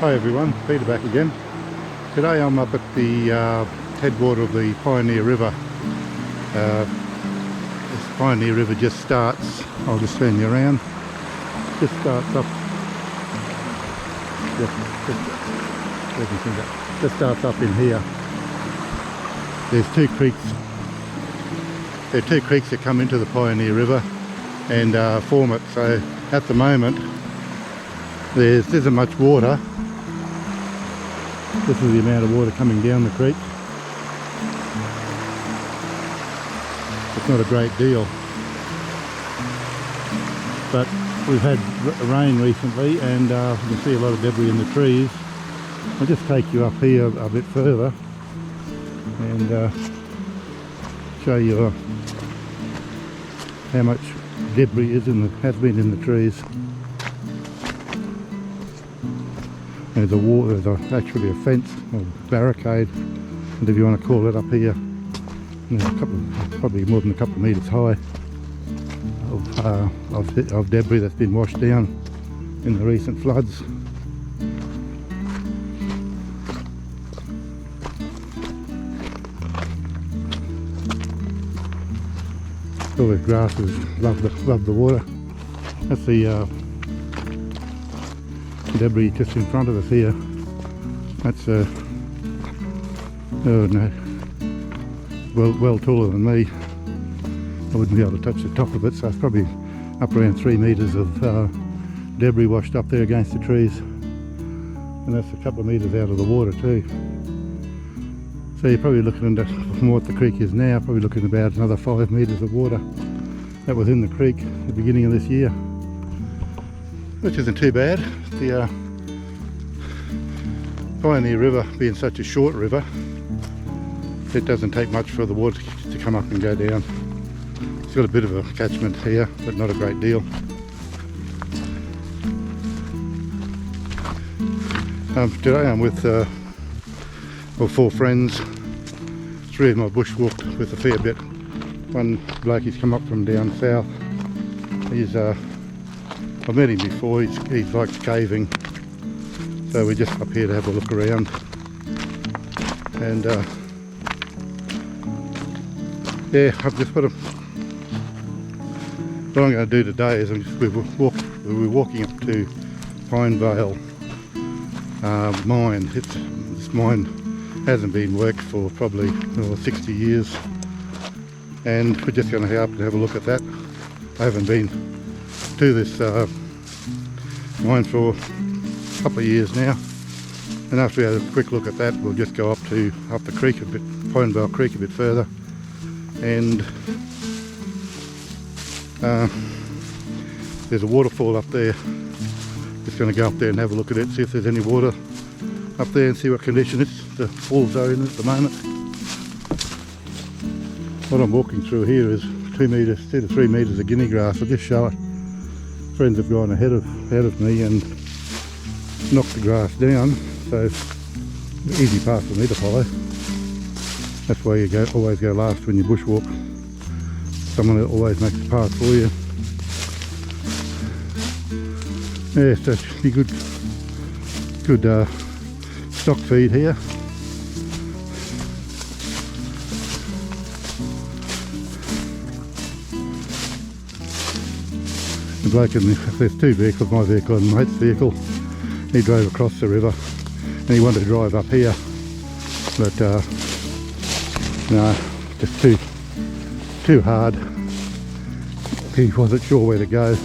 Hi everyone, Peter back again. Today I'm up at the headwater of the Pioneer River. This Pioneer River just starts, I'll just turn you around, just starts up, just starts up in here. There's two creeks. There are two creeks that come into the Pioneer River and form it. So at the moment there isn't much water. This is the amount of water coming down the creek. It's not a great deal, but we've had rain recently and you can see a lot of debris in the trees. I'll just take you up here a bit further and show you how much debris has been in the trees. There's actually a fence or barricade, if you want to call it, up here. Probably more than a couple of metres high of debris that's been washed down in the recent floods. All the grasses love the water. That's the debris just in front of us here. That's oh no, well taller than me. I wouldn't be able to touch the top of it, so it's probably up around 3 metres of debris washed up there against the trees, and that's a couple of metres out of the water too. So you're probably looking at, from what the creek is now, probably looking about another 5 metres of water that was in the creek at the beginning of this year, which isn't too bad. The Pioneer River being such a short river, it doesn't take much for the water to come up and go down. It's got a bit of a catchment here, but not a great deal. Today I'm with 4 friends. 3 of them I bushwalked with a fair bit. One bloke, he's come up from down south. I've met him before, he likes caving, so we're just up here to have a look around. And yeah, I've just got what I'm going to do today is we're walking up to Pinevale mine. This mine hasn't been worked for probably 60 years, and we're just going to have a look at that. I haven't been to this mine for a couple of years now, and after we have a quick look at that, we'll just go up the creek a bit, Pinevale Creek a bit further, and there's a waterfall up there. Just going to go up there and have a look at it, see if there's any water up there and see what condition the falls are in at the moment. What I'm walking through here is 2 to 3 metres of guinea grass. I'll just show it. Friends have gone ahead of me and knocked the grass down, so easy path for me to follow. That's why you always go last when you bushwalk. Someone that always makes the path for you. Yeah, so it should be good stock feed here. The bloke there's 2 vehicles, my vehicle and mate's vehicle. He drove across the river and he wanted to drive up here, but no, just too hard. He wasn't sure where to go,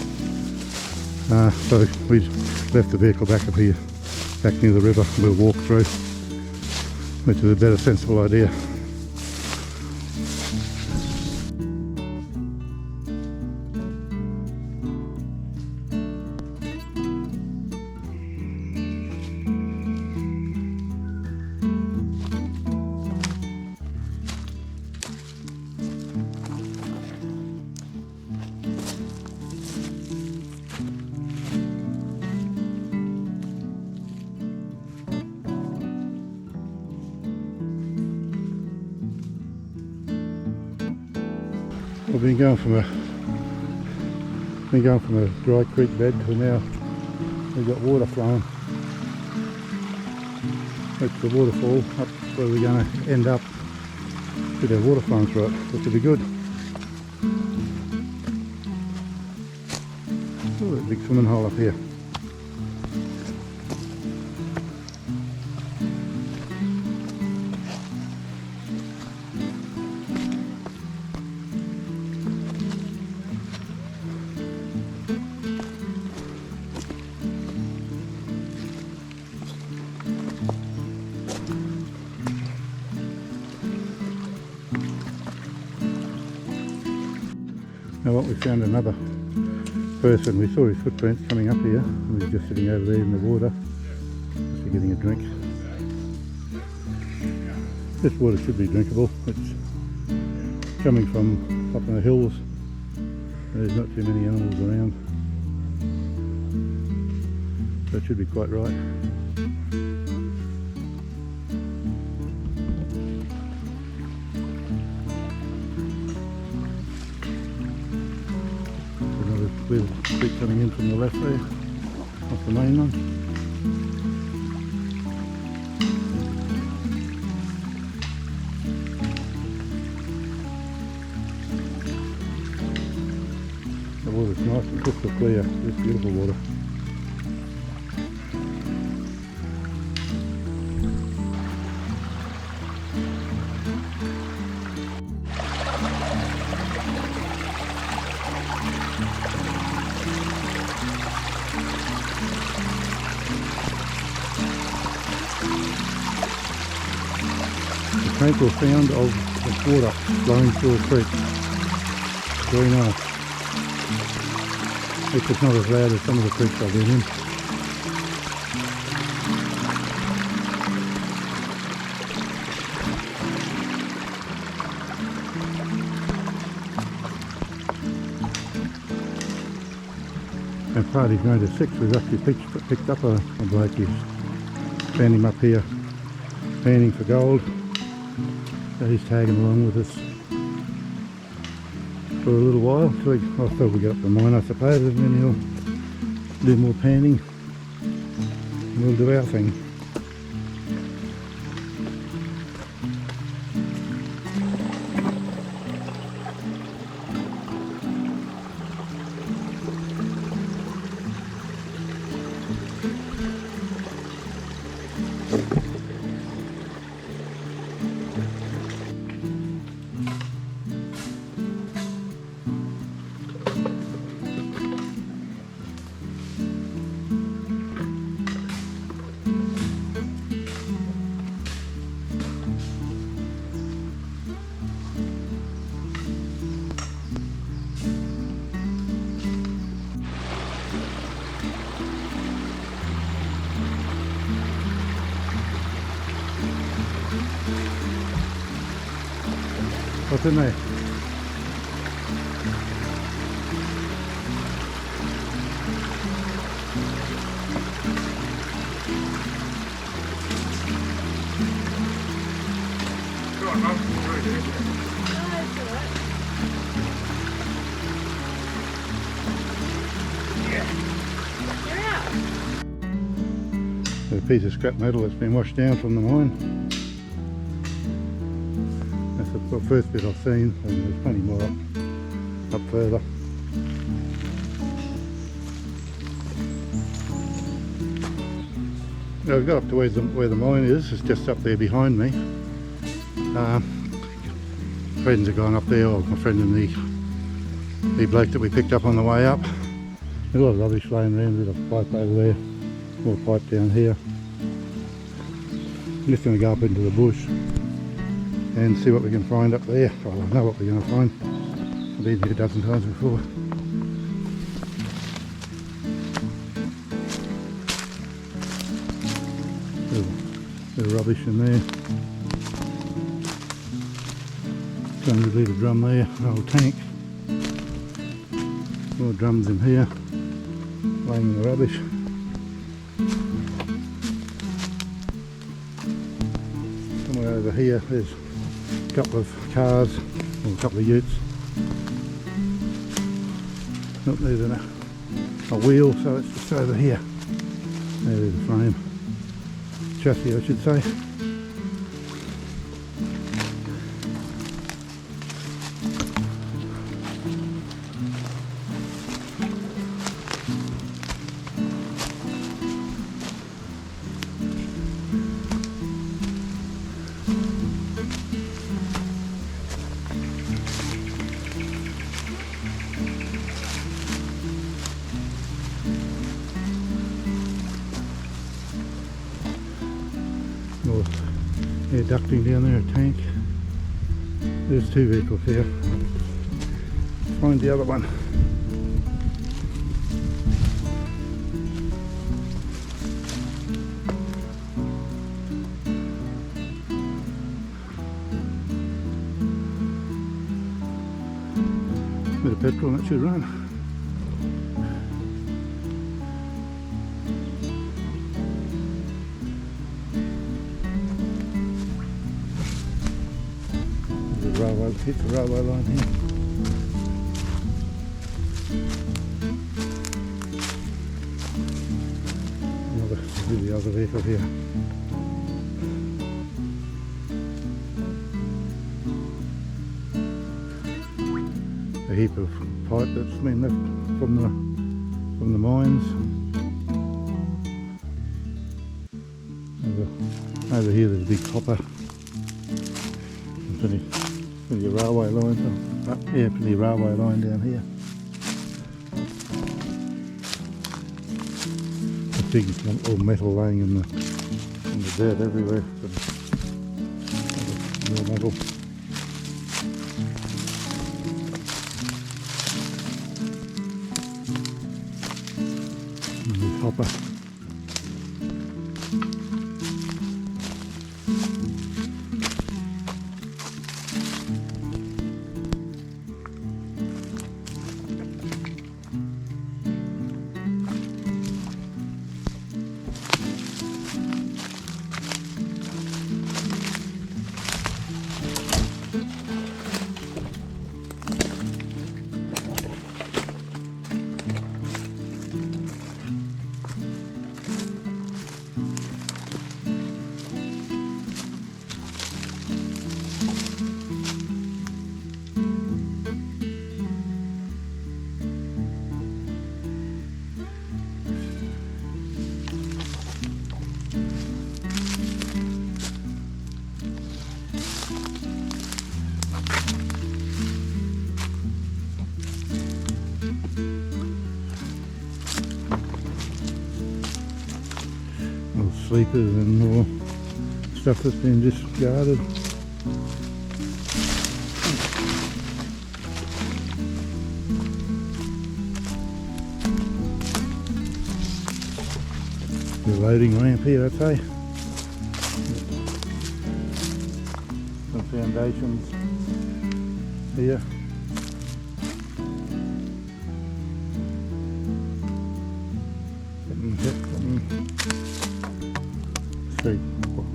so we left the vehicle back up here, back near the river. We'll walk through, which is a better sensible idea. We've been going from a dry creek bed to now we've got water flowing. That's the waterfall up where we're going to end up with our water flowing through it, which will be good. Oh, there's a big swimming hole up here. Now what, we found another person. We saw his footprints coming up here and he's just sitting over there in the water, just getting a drink. This water should be drinkable. It's coming from up in the hills. There's not too many animals around, so it should be quite right. There's a creek coming in from the left there, off the main one. The water's nice and crystal clear, it's beautiful water. Tranquil sound of the water flowing through a creek. Very nice. It's just not as loud as some of the creeks I've been in. And party's going to 6. We've actually picked up a bloke who's found him up here, panning for gold. So he's tagging along with us for a little while until we'll get up the mine, I suppose, and then he'll do more panning and we'll do our thing. What's in there? There's a piece of scrap metal that's been washed down from the mine. That's the first bit I've seen, and there's plenty more up further. Now we've got up to where the mine is. It's just up there behind me. Friends have gone up there, or my friend and the bloke that we picked up on the way up. There's a lot of rubbish laying around, a bit of pipe over there, more pipe down here. I'm just going to go up into the bush and see what we can find up there. Well, I know what we're going to find. I've been here a dozen times before. Bit of rubbish in there. 200 litre drum there, an old tank. More drums in here, laying in the rubbish. Somewhere over here there's a couple of cars, or a couple of utes. Oh, there's a wheel, so it's just over here. There's the frame. chassis I should say. Or air ducting down there, a tank. There's two vehicles here. Find the other one. Bit of petrol and it should run. Railway, hit the railway line here. The other vehicle here. A heap of pipe that's been left from the mines. Over here there's a big copper. Plenty of railway line, plenty of railway line down here. A big all metal laying in the dirt everywhere. More metal. And the copper. Sleepers and more stuff that's been discarded. The loading ramp here, I'd say. Some foundations here.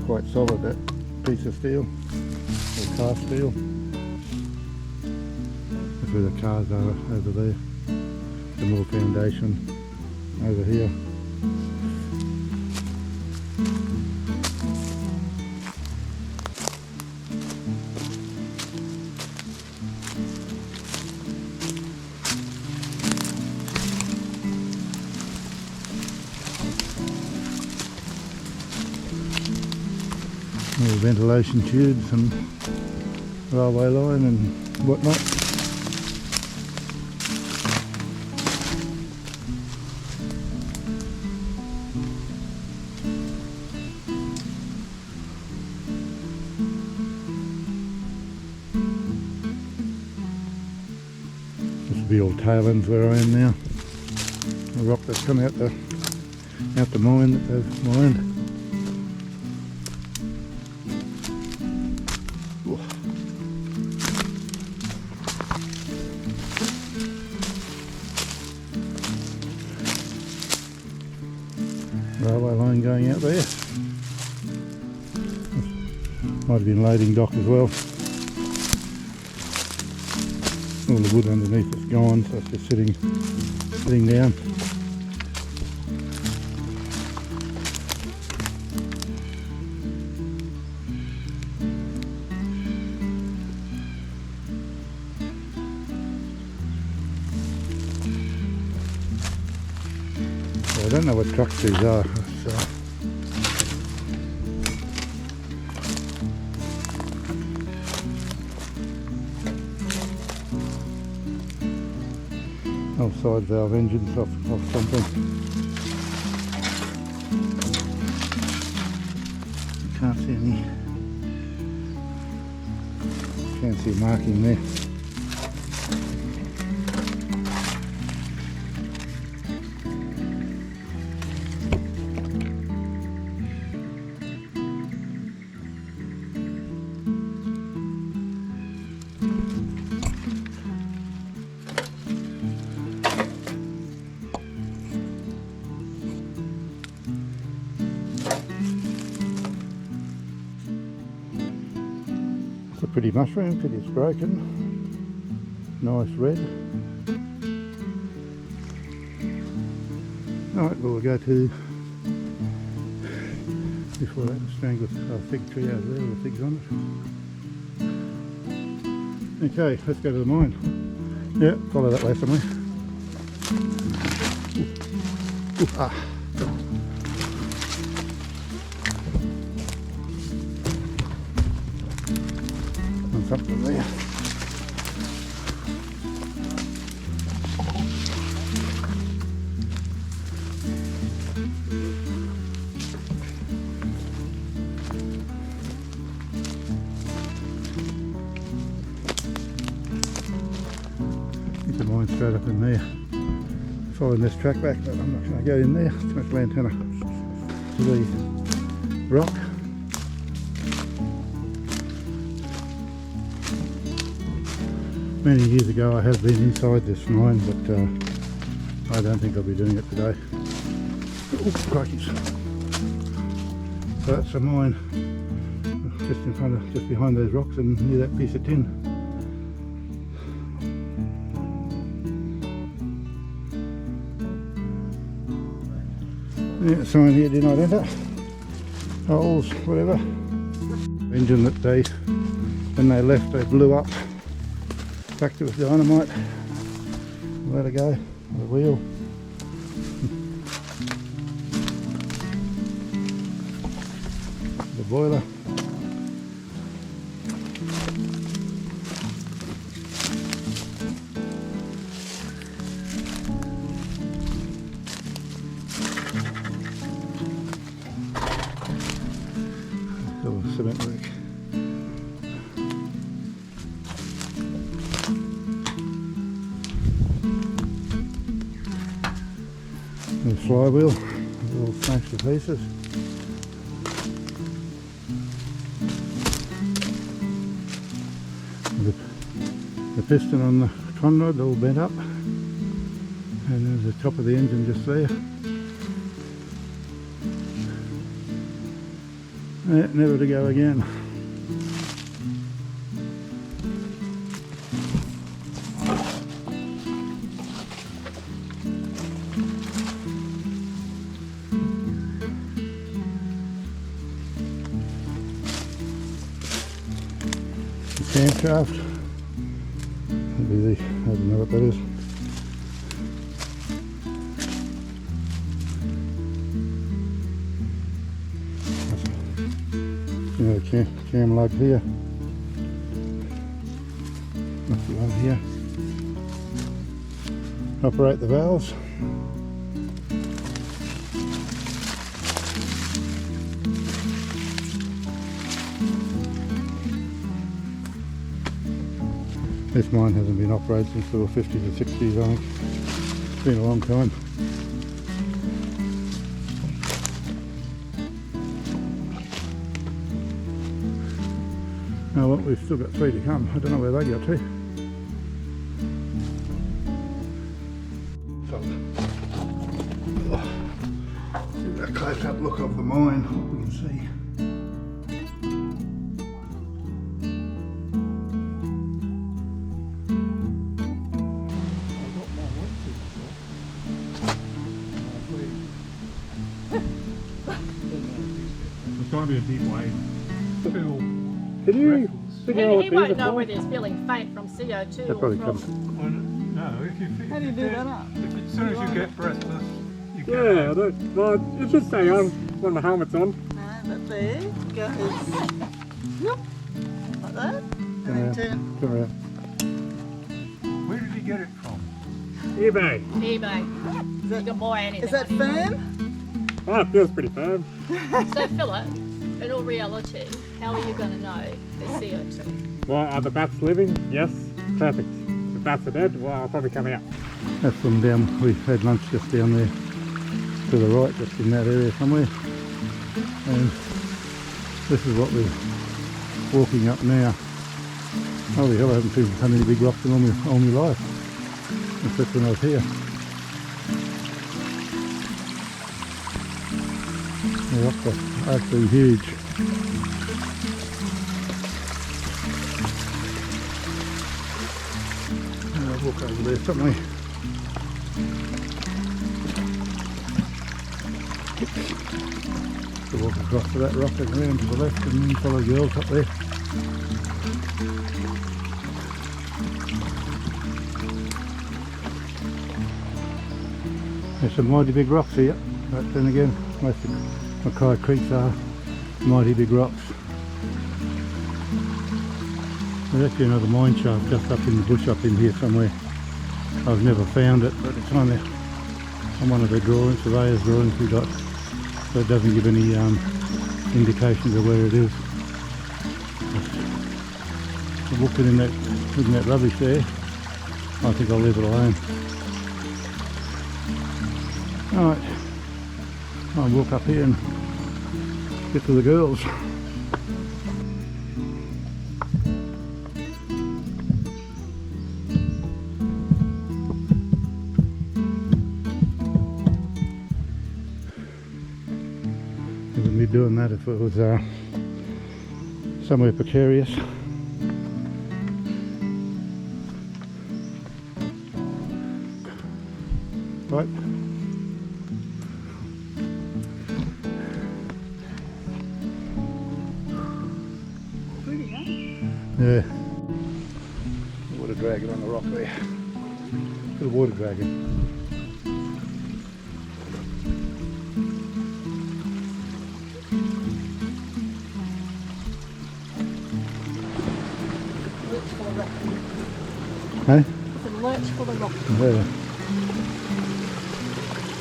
Quite solid, that piece of steel, or cast steel. That's where the cars are, over there. Some more foundation over here. More ventilation tubes and railway line and whatnot. This will be all tail ends where I am now. The rock that's come out the mine that they've mined. Railway line going out there. Might have been loading dock as well. All the wood underneath it's gone, so it's just sitting down. don't know what trucks these are. So. Side valve engines off something. Can't see a marking there. Pretty mushroom, pity it's broken. Nice red. Alright, well we'll go to, before that, strangled fig tree over there with the figs on it. Okay, let's go to the mine. Yeah, follow that way somewhere. Something there. Keep the mine straight up in there. Following this track back, but I'm not going to go in there. Too much lantana to the rock. Many years ago I have been inside this mine, but I don't think I'll be doing it today. Oh, crikey. So that's a mine just behind those rocks and near that piece of tin. Yeah, sign here, do not enter. Holes, whatever. Engine that when they left, they blew up. Packed it with dynamite, let it go, the wheel. The boiler. Little cement work. The flywheel, all smashed to pieces. The piston on the conrod all bent up, and there's the top of the engine just there. Never to go again. Camshaft. Maybe I don't know what that is. Cam lug here. That's the one here. Operate the valves. This mine hasn't been operated since the 50s or 60s, I think. It's been a long time. Now well, we've still got 3 to come. I don't know where they got to. So, give a close-up look of the mine, what we can see. It's going to be a deep wave. Can you figure out what He won't know whether he's feeling faint from CO2 that probably or comes. from... No, if you How do you do that up? As soon as you get breathless, you you Yeah, can't. I don't, well, it should stay on when the helmet's on. But there goes. Nope. Like that. And then turn. Turn around. Where did he get it from? eBay. eBay. You can buy anything. Is that on eBay. firm? Oh, it feels pretty firm. So Philip, in all reality, how are you going to know there's CO2? Well, are the bats living? Yes. Perfect. If the bats are dead, well, I'll probably come out. That's from down, we had lunch just down there to the right, just in that area somewhere. And this is what we're walking up now. Holy hell, I haven't seen so many big rocks in all my life. Except when I was here. The rocks are absolutely huge. I'll walk over there somewhere. To walk across to that rock and around to the left and then follow girls up there. There's some mighty big rocks here, but then again, most of Mackay Creeks are mighty big rocks. There's actually another mine shaft just up in the bush up in here somewhere. I've never found it, but it's on one of the drawings, surveyor's drawings we got, so it doesn't give any indications of where it is. I'm walking in that rubbish there. I think I'll leave it alone. Alright, I'll walk up here and get to the girls. I wouldn't be doing that if it was somewhere precarious. Right. Pretty, huh? Yeah. Water dragon on the rock there. Little water dragon. Lurch for the rock. Hey? It's a lurch for the rock. Yeah.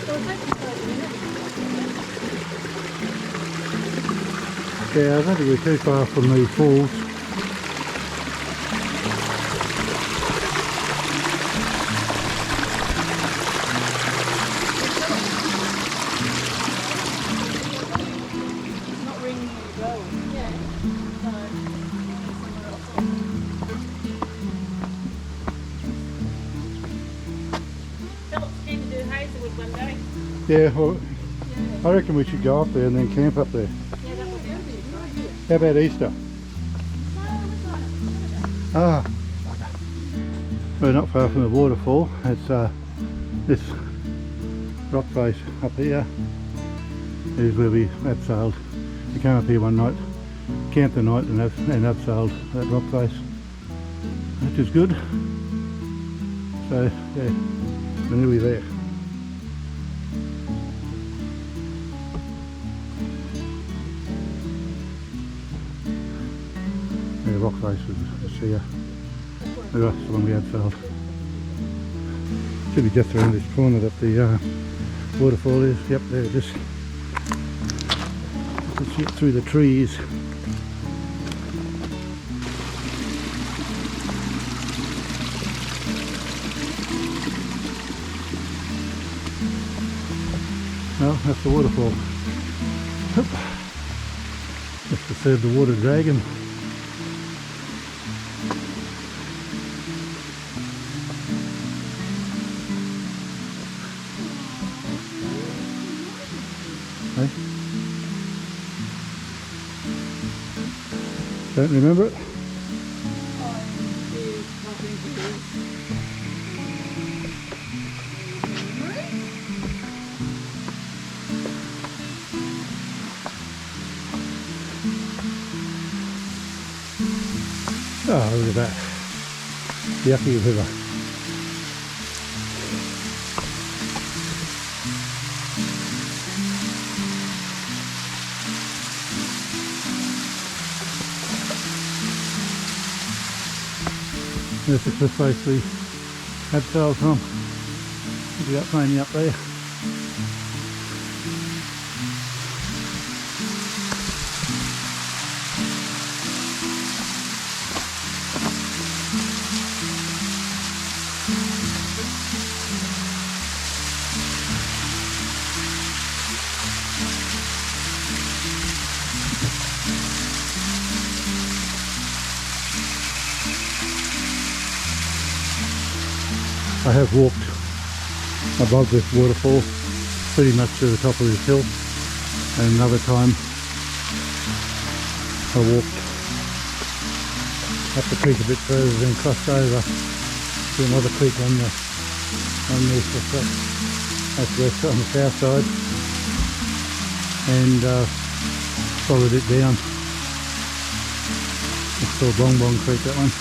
So it's actually quite a minute. Yeah, I don't think we're too far from the falls. It's not ringing the bell. Yeah. No. Somewhere else. Philip's keen to do Hazelwood one day. Yeah, well, I reckon we should go up there and then camp up there. Yeah, that would be good. How about Easter? Ah, we're not far from the waterfall. It's this rock face up here is where we abseiled. We came up here one night, camped the night and abseiled that rock face, which is good. So yeah, we're nearly there. Yeah, rock face is here. The rest of the one we had felled. Should be just around this corner that the waterfall is. Yep, there it is. You can see it through the trees. Well, that's the waterfall. Just to serve the water dragon. Hey? Don't remember it? Oh, look at that. Yucky river. There's the cliff face we had sailed from. Look at that pony up there. I have walked above this waterfall pretty much to the top of this hill, and another time I walked up the creek a bit further, then crossed over to another creek on the southwest, on the south side, and followed it down. It's called Bong Bong Creek, that one.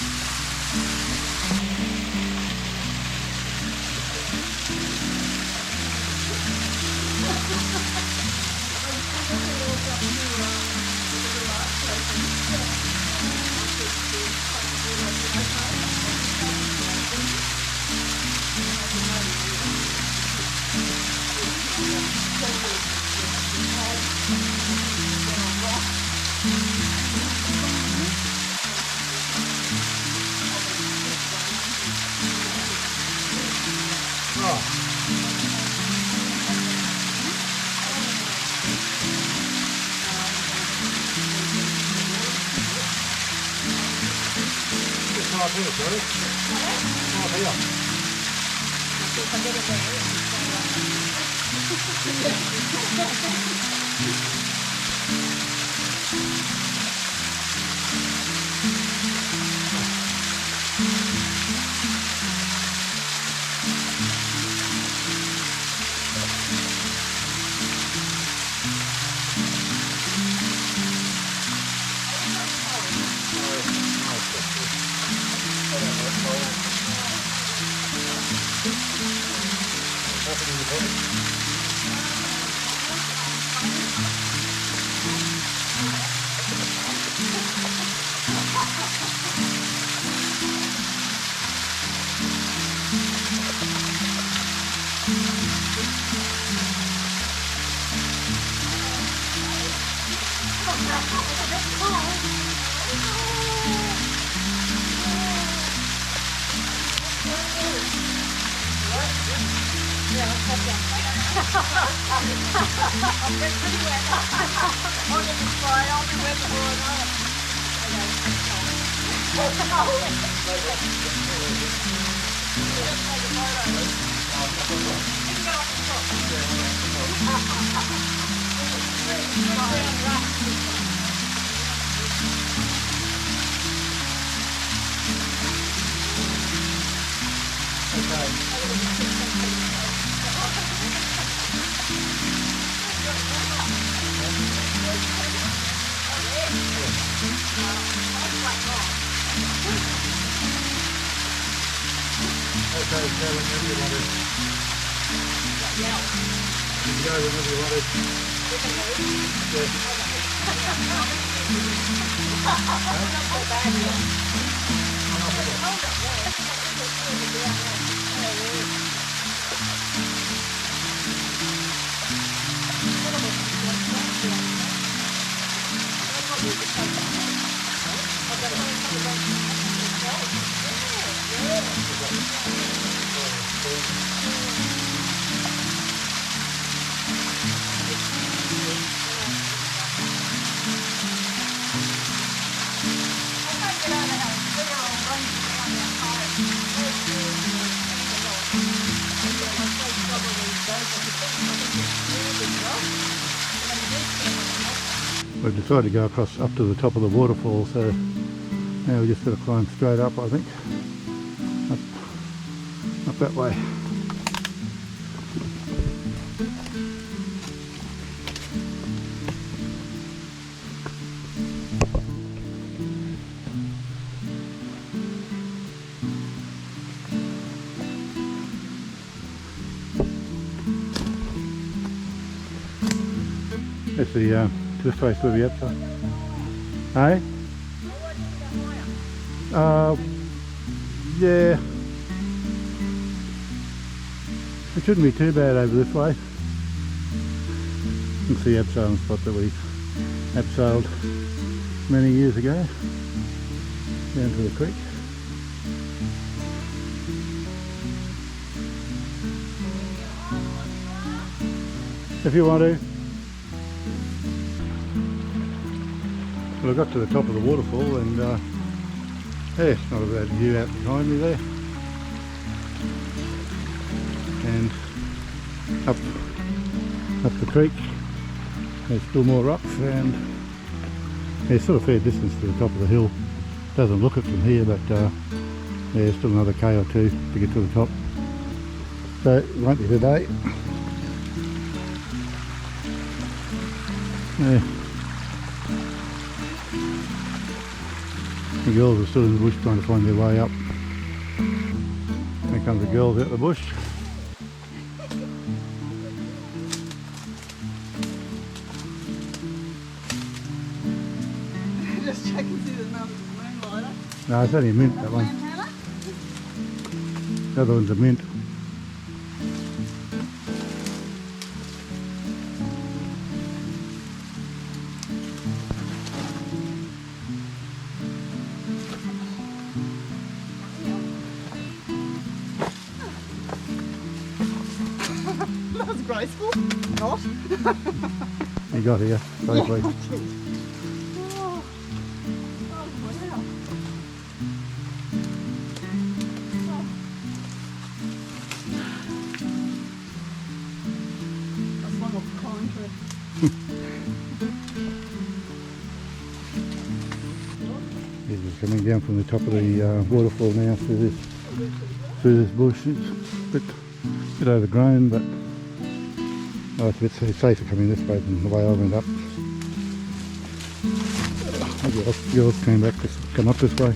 We've decided to go across up to the top of the waterfall, so now we're just going to climb straight up, I think, up that way. That's the cliff face where we at, so. Hey? Yeah. It shouldn't be too bad over this way. You can see the abseiling spot that we abseiled many years ago down to the creek. If you want to. Well, I got to the top of the waterfall and yeah, not a bad view out behind me there. And up the creek there's still more rocks, and there's sort of fair distance to the top of the hill. Doesn't look it from here, but there's still another K or two to get to the top. So it won't be today. Yeah. The girls are still in the bush trying to find their way up. There comes the girls out the bush. Just check and see the moonlighter. No, it's only a mint, that one. Hannah? The other one's a mint. That was graceful. Not. You got here, safely. Oh, oh, wow. I swung off the pine tree. We're coming down from the top of the waterfall now through this bush. It's a bit overgrown, but it's a bit safer coming this way than the way I went up. Maybe yours came back to come up this way.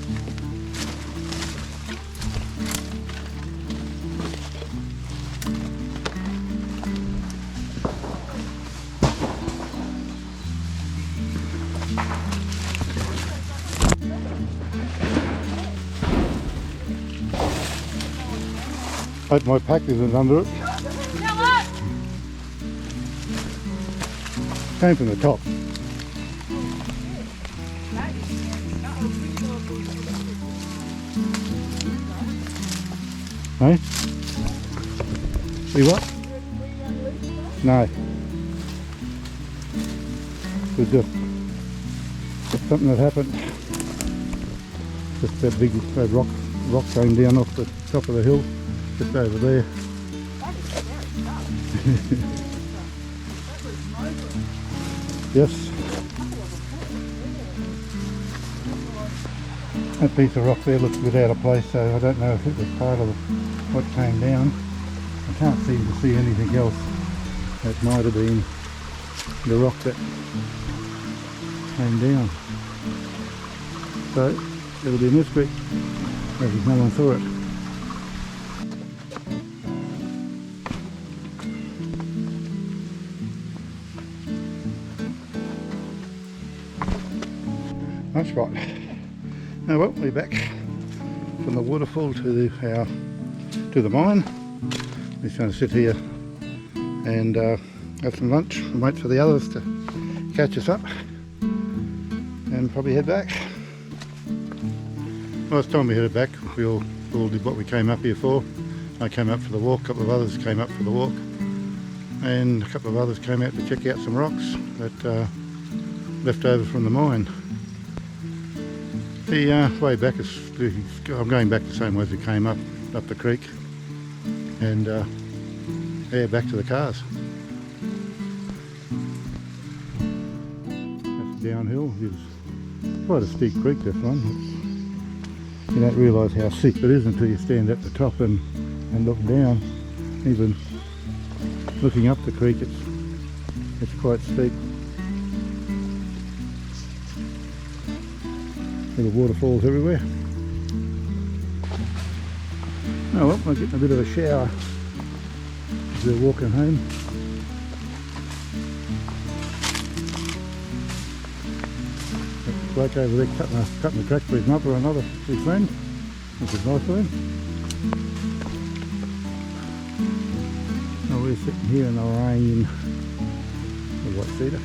Hope my pack isn't under it. Came from the top. Hey? See what? No. It was just something that happened. Just that big rock came down off the top of the hill, just over there. Yes. That piece of rock there looks a bit out of place, so I don't know if it was part of what came down. I can't seem to see anything else. That might have been the rock that came down. So it'll be a mystery. Maybe no one saw it. That's right. Now well, we're back from the waterfall to the mine. We're just going to sit here and have some lunch and wait for the others to catch us up and probably head back. Well, it's time we headed back. We all did what we came up here for. I came up for the walk, a couple of others came up for the walk, and a couple of others came out to check out some rocks that left over from the mine. The way back is, I'm going back the same way as we came up the creek, and yeah, back to the cars. That's downhill. It's quite a steep creek, this one. You don't realise how steep it is until you stand at the top and look down. Even looking up the creek, it's quite steep. Little waterfalls everywhere. Oh well, I'm getting a bit of a shower as we're walking home. That bloke over there cutting the track for his mother or another, his friend. This is nice of him. Oh, we're sitting here in the rain. The white cedar.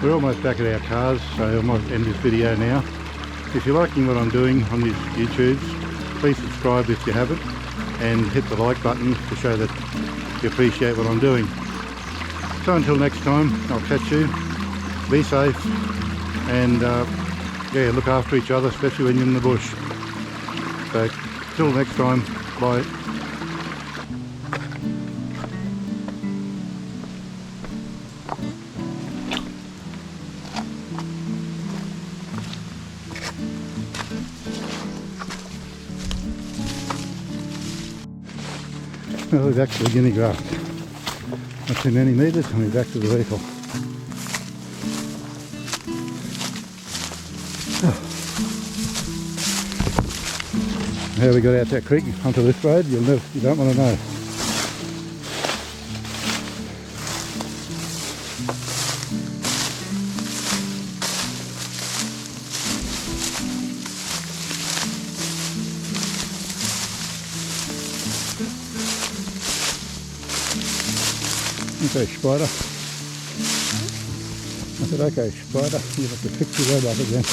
We're almost back at our cars, so I might end this video now. If you're liking what I'm doing on these YouTubes, please subscribe if you haven't, and hit the like button to show that you appreciate what I'm doing. So until next time, I'll catch you. Be safe, and yeah, look after each other, especially when you're in the bush. So till next time, bye. Well, we're back to the guinea grass. Not too many metres and we're back to the vehicle. How we got out that creek onto this road, you don't want to know. Okay, spider. I said, okay, spider, you have to fix your road up again.